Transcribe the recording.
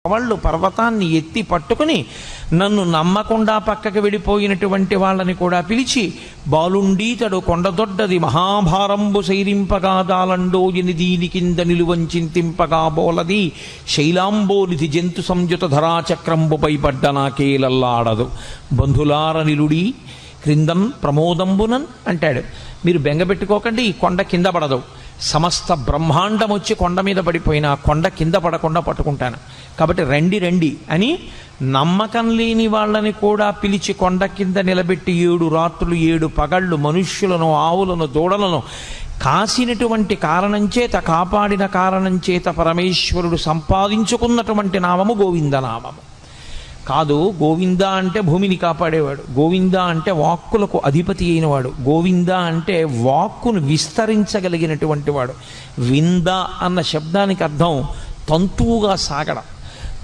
వాళ్ళు పర్వతాన్ని ఎత్తి పట్టుకుని నన్ను నమ్మకుండా పక్కకి వెళ్ళిపోయినటువంటి వాళ్ళని కూడా పిలిచి, బాలుండీతడు కొండదొడ్డది మహాభారంబు సైరింపగా దాలండో ఎనిదీని కింద నిలువంచింతింపగా బోలది శైలాంబోనిధి జంతు సంయుత ధరాచక్రంబుపై పడ్డ నాకేలల్లాడదు బంధులార నిలుడి క్రిందం ప్రమోదంబునన్ అంటాడు. మీరు బెంగపెట్టుకోకండి, ఈ కొండ కింద పడదు. సమస్త బ్రహ్మాండం వచ్చి కొండ మీద పడిపోయినా కొండ కింద పడకుండా పట్టుకుంటాను. కాబట్టి రండి రండి అని నమ్మకం లేని వాళ్ళని కూడా పిలిచి కొండ కింద నిలబెట్టి 7 రాత్రులు 7 పగళ్ళు మనుష్యులను, ఆవులను, దూడలను కాసినటువంటి కారణం చేత, కాపాడిన కారణం చేత పరమేశ్వరుడు సంపాదించుకున్నటువంటి నామము గోవిందనామము కాదు. గోవింద అంటే భూమిని కాపాడేవాడు, గోవింద అంటే వాక్కులకు అధిపతి అయినవాడు, గోవింద అంటే వాక్కును విస్తరించగలిగినటువంటి వాడు. వింద అన్న శబ్దానికి అర్థం తంతువుగా సాగడం.